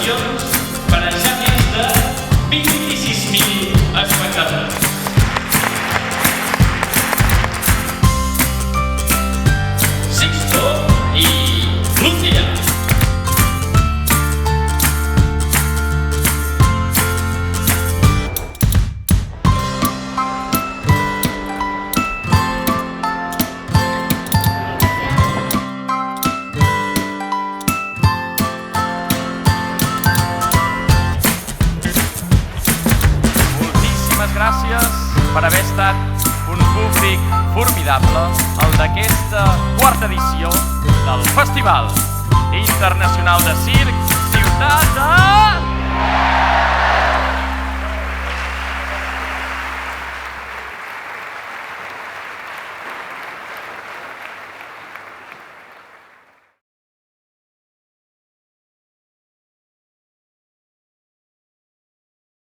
instal·lacions per a ja més de 26.000 espectadors. Sixto i Lucía. Gràcies per haver estat un públic formidable el d'aquesta quarta edició del Festival Internacional de Circ Ciutat de